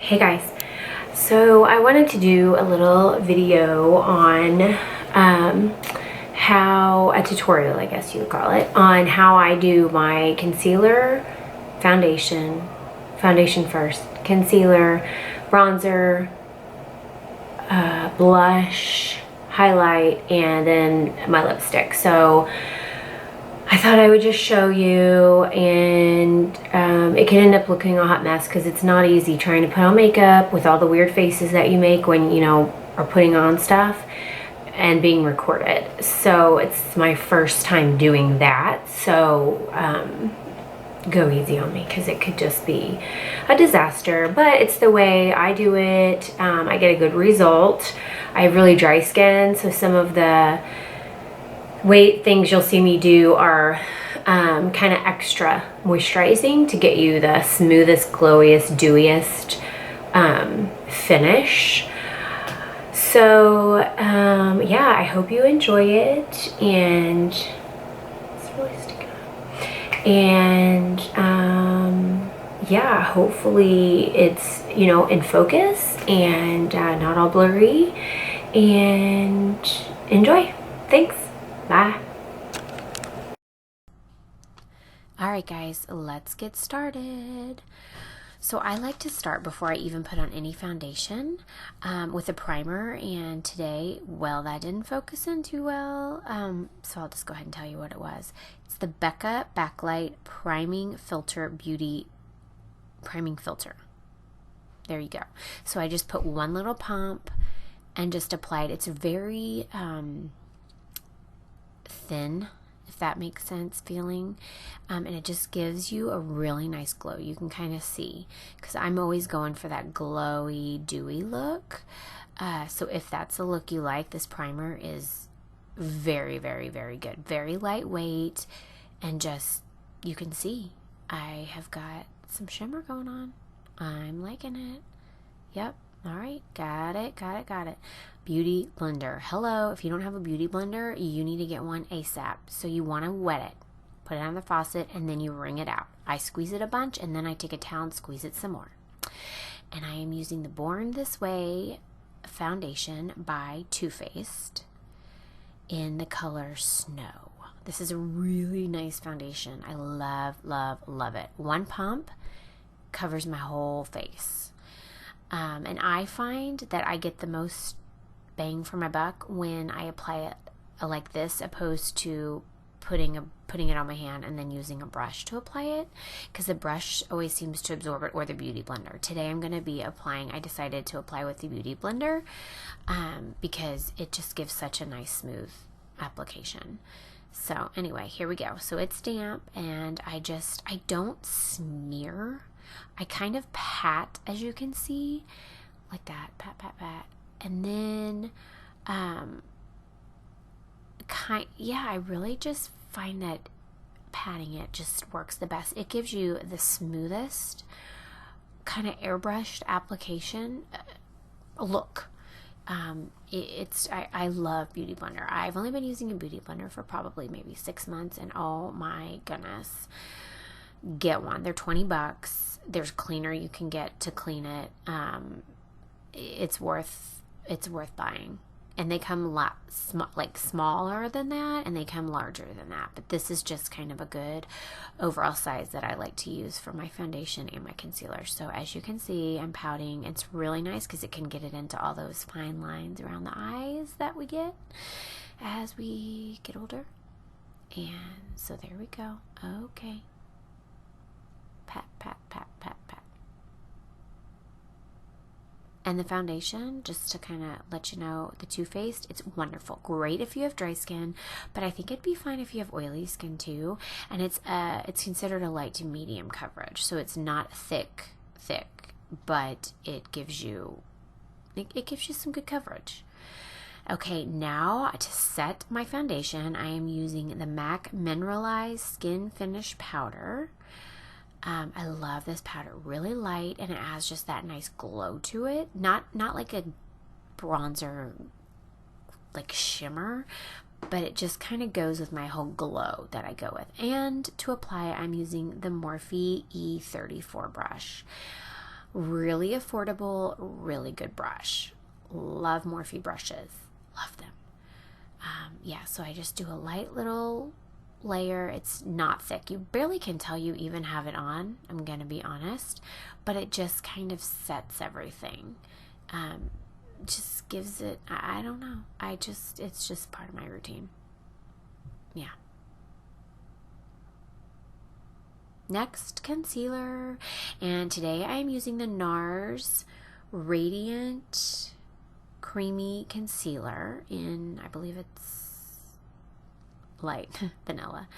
Hey guys, so I wanted to do a little video on how, a tutorial I guess you would call it, on how I do my concealer, foundation first, concealer, bronzer, blush, highlight, and then my lipstick. So I thought I would just show you, and it can end up looking a hot mess because it's not easy trying to put on makeup with all the weird faces that you make when you know are putting on stuff and being recorded. So it's my first time doing that, so go easy on me because it could just be a disaster, but it's the way I do it. I get a good result. I have really dry skin, so some of the things you'll see me do are kind of extra moisturizing to get you the smoothest, glowiest, dewiest finish. So yeah, I hope you enjoy it, and it's really sticking up. And yeah, hopefully it's, you know, in focus and not all blurry, and enjoy. Thanks. Bye. Alright guys, let's get started. So I like to start before I even put on any foundation with a primer, and today, well, that didn't focus in too well, so I'll just go ahead and tell you what it was. It's the Becca Backlight Priming Filter Beauty Priming Filter. There you go. So I just put one little pump and just applied. It's very thin, if that makes sense, feeling, and it just gives you a really nice glow. You can kind of see, because I'm always going for that glowy, dewy look. So if that's a look you like, this primer is very, very, very good. Very lightweight, and just, you can see I have got some shimmer going on. I'm liking it. Yep. All right, got it. Beauty blender. Hello, if you don't have a beauty blender, you need to get one ASAP. So you want to wet it, put it on the faucet, and then you wring it out. I squeeze it a bunch, and then I take a towel and squeeze it some more. And I am using the Born This Way foundation by Too Faced in the color Snow. This is a really nice foundation. I love, love, love it. One pump covers my whole face. And I find that I get the most bang for my buck when I apply it like this, opposed to putting it on my hand and then using a brush to apply it, because the brush always seems to absorb it, or the beauty blender. Today I'm going to be applying, I decided to apply with the beauty blender because it just gives such a nice smooth application. So anyway, here we go. So it's damp, and I don't smear. I kind of pat, as you can see, like that, pat, pat, pat. And then, yeah, I really just find that patting it just works the best. It gives you the smoothest, kind of airbrushed application look. I love Beauty Blender. I've only been using a Beauty Blender for probably maybe 6 months, and oh my goodness, get one. They're $20. There's cleaner you can get to clean it. It's worth buying. And they come like smaller than that, and they come larger than that. But this is just kind of a good overall size that I like to use for my foundation and my concealer. So as you can see, I'm pouting. It's really nice because it can get it into all those fine lines around the eyes that we get as we get older. And so there we go. Okay. Pat, pat, pat, pat, pat. And the foundation, just to kind of let you know, the Too Faced, it's wonderful. Great if you have dry skin, but I think it'd be fine if you have oily skin too. And it's considered a light to medium coverage, so it's not thick, but it gives you some good coverage. Okay, now to set my foundation, I am using the MAC Mineralize Skinfinish powder. I love this powder, really light, and it has just that nice glow to it. Not like a bronzer, like shimmer, but it just kind of goes with my whole glow that I go with. And to apply, I'm using the Morphe E34 brush. Really affordable, really good brush. Love Morphe brushes. Love them. Yeah, so I just do a light little layer. It's not thick. You barely can tell you even have it on, I'm gonna be honest, but it just kind of sets everything. Just gives it, I don't know, it's just part of my routine. Yeah. Next, concealer, and today I'm using the Nars Radiant Creamy Concealer in, I believe it's light vanilla.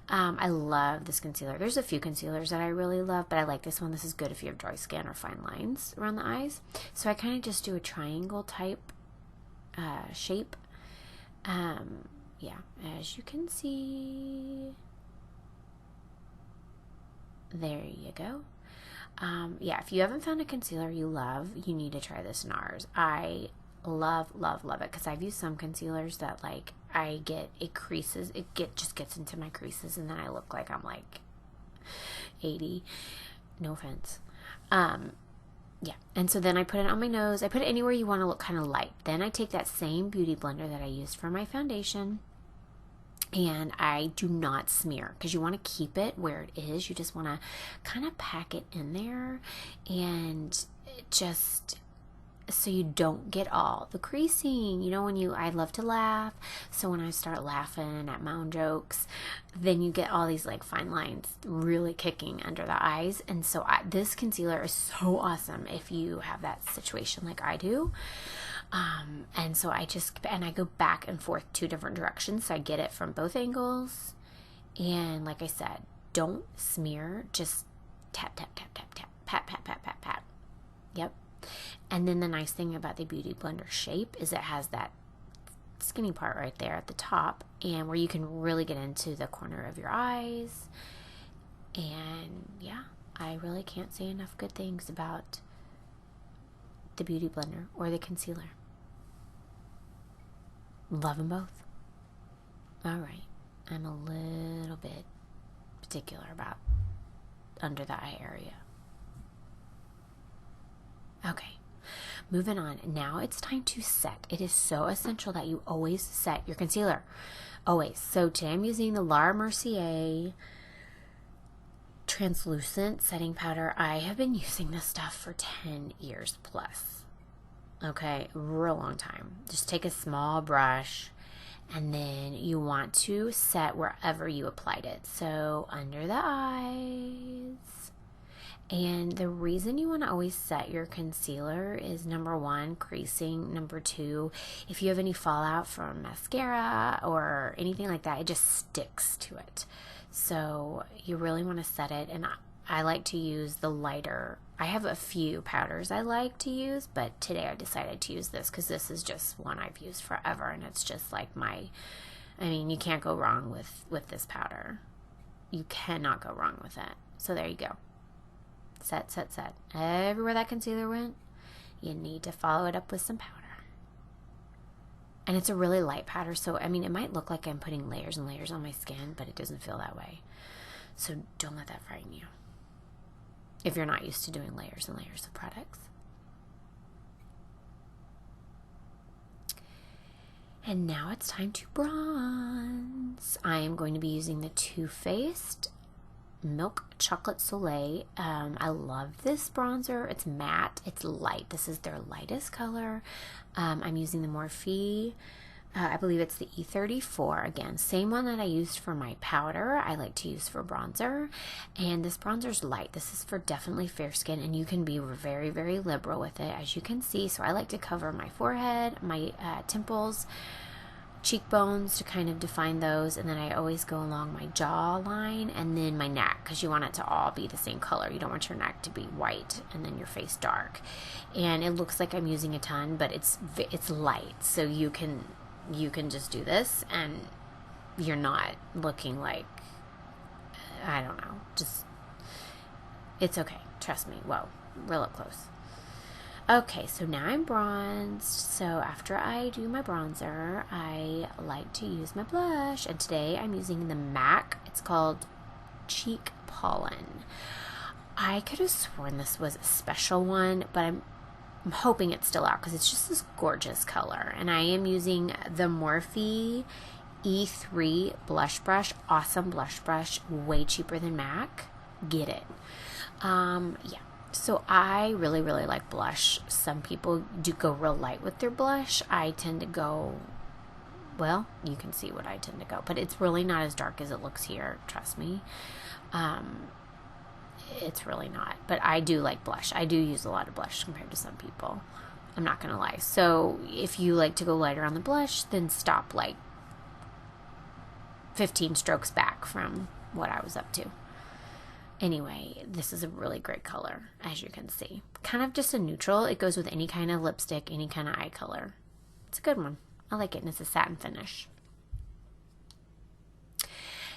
I love this concealer. There's a few concealers that I really love, but I like this one. This is good if you have dry skin or fine lines around the eyes. So I kind of just do a triangle type shape. Yeah, as you can see, there you go. Yeah, if you haven't found a concealer you love, you need to try this Nars. I love it, because I've used some concealers that like it creases, just gets into my creases, and then I look like I'm like 80. No offense. Yeah, and so then I put it on my nose. I put it anywhere you want to look kind of light. Then I take that same beauty blender that I used for my foundation, and I do not smear, because you want to keep it where it is. You just want to kind of pack it in there, and just so you don't get all the creasing. You know, I love to laugh, so when I start laughing at my own jokes, then you get all these like fine lines really kicking under the eyes. And so this concealer is so awesome if you have that situation like I do. And so I go back and forth 2 different directions, so I get it from both angles. And like I said, don't smear, just tap, tap, tap, tap, tap, pat, pat, pat, pat, pat. Yep. And then the nice thing about the Beauty Blender shape is it has that skinny part right there at the top, and where you can really get into the corner of your eyes. And yeah, I really can't say enough good things about the Beauty Blender or the concealer. Love them both. All right, I'm a little bit particular about under the eye area. Okay, moving on. Now it's time to set. It is so essential that you always set your concealer. Always. So today I'm using the Mercier translucent setting powder. I have been using this stuff for 10 years plus. Okay, real long time. Just take a small brush, and then you want to set wherever you applied it. So under the eyes. And the reason you want to always set your concealer is, number 1, creasing. Number 2, if you have any fallout from mascara or anything like that, it just sticks to it. So you really want to set it. And I like to use the lighter. I have a few powders I like to use, but today I decided to use this because this is just one I've used forever, and it's just like you can't go wrong with this powder. You cannot go wrong with it. So there you go. Set, set, set. Everywhere that concealer went, you need to follow it up with some powder. And it's a really light powder, so it might look like I'm putting layers and layers on my skin, but it doesn't feel that way. So don't let that frighten you, if you're not used to doing layers and layers of products. And now it's time to bronze. I am going to be using the Too Faced Milk Chocolate Soleil. I love this bronzer. It's matte. It's light. This is their lightest color. I'm using the Morphe. I believe it's the E34. Again, same one that I used for my powder. I like to use for bronzer. And this bronzer's light. This is for definitely fair skin, and you can be very, very liberal with it, as you can see. So I like to cover my forehead, my temples, cheekbones to kind of define those, and then I always go along my jawline and then my neck, because you want it to all be the same color. You don't want your neck to be white and then your face dark. And it looks like I'm using a ton, but it's light, so you can just do this and you're not looking like, I don't know, just, it's okay, trust me. Whoa, real up close. Okay, so now I'm bronzed. So after I do my bronzer, I like to use my blush. And today I'm using the MAC. It's called Cheek Pollen. I could have sworn this was a special one, but I'm hoping it's still out because it's just this gorgeous color. And I am using the Morphe E3 blush brush. Awesome blush brush, way cheaper than MAC. Get it. Yeah. So I really, really like blush. Some people do go real light with their blush. I tend to go, well, you can see what I tend to go, but it's really not as dark as it looks here. Trust me. It's really not, but I do like blush. I do use a lot of blush compared to some people. I'm not gonna lie. So if you like to go lighter on the blush, then stop like 15 strokes back from what I was up to. Anyway, this is a really great color, as you can see. Kind of just a neutral. It goes with any kind of lipstick, any kind of eye color. It's a good one. I like it, and it's a satin finish.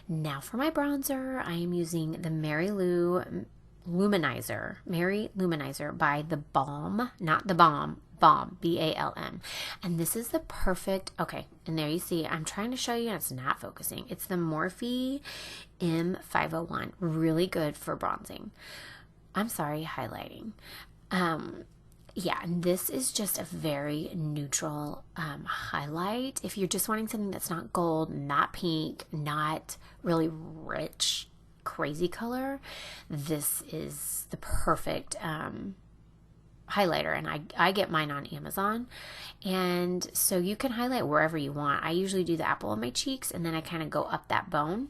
Now for my bronzer, I am using the Mary Luminizer by the Balm, not the Balm, B-A-L-M. And this is the perfect, okay, and there you see, I'm trying to show you, and it's not focusing. It's the Morphe M501, really good for bronzing. I'm sorry, highlighting. Yeah, and this is just a very neutral highlight. If you're just wanting something that's not gold, not pink, not really rich, crazy color, this is the perfect highlighter. And I get mine on Amazon. And so you can highlight wherever you want. I usually do the apple of my cheeks, and then I kind of go up that bone.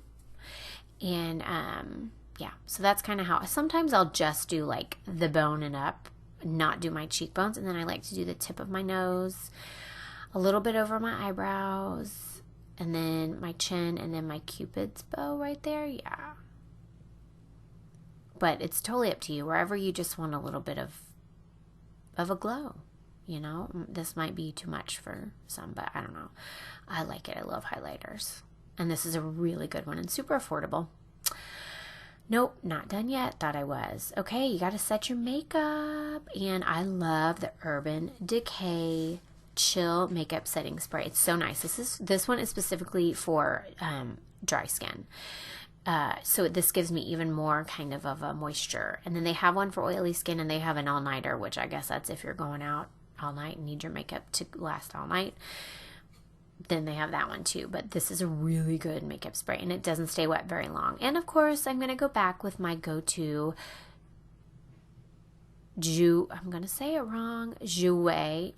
And yeah, so that's kind of how, sometimes I'll just do like the bone and up, not do my cheekbones, and then I like to do the tip of my nose, a little bit over my eyebrows, and then my chin, and then my Cupid's bow right there. Yeah, but it's totally up to you, wherever you just want a little bit of a glow, you know. This might be too much for some, but I don't know, I like it. I love highlighters, and this is a really good one and super affordable. Nope, not done yet. Thought I was. Okay, you got to set your makeup. And I love the Urban Decay Chill Makeup Setting Spray. It's so nice. This one is specifically for dry skin. So this gives me even more kind of a moisture. And then they have one for oily skin, and they have an all-nighter, which I guess that's if you're going out all night and need your makeup to last all night. Then they have that one too, but this is a really good makeup spray, and it doesn't stay wet very long. And of course, I'm going to go back with my go-to I'm going to say it wrong, Jouer.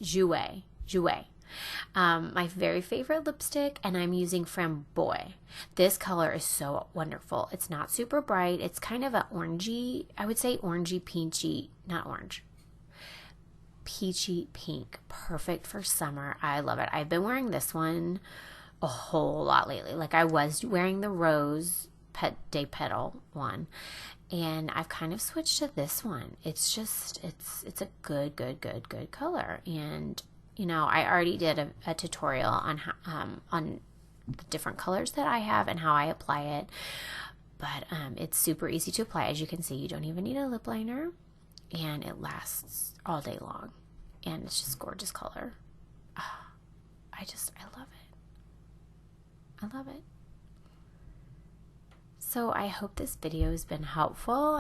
My very favorite lipstick, and I'm using Framboise. This color is so wonderful. It's not super bright. It's kind of an orangey, I would say orangey, peachy, not orange, peachy pink. Perfect for summer. I love it. I've been wearing this one a whole lot lately. Like I was wearing the Rose Day Petal one, and I've kind of switched to this one. It's just, it's a good color. And you know, I already did a tutorial on the different colors that I have and how I apply it, but it's super easy to apply. As you can see, you don't even need a lip liner, and it lasts all day long, and it's just gorgeous color. Oh, I love it. I love it. So I hope this video has been helpful.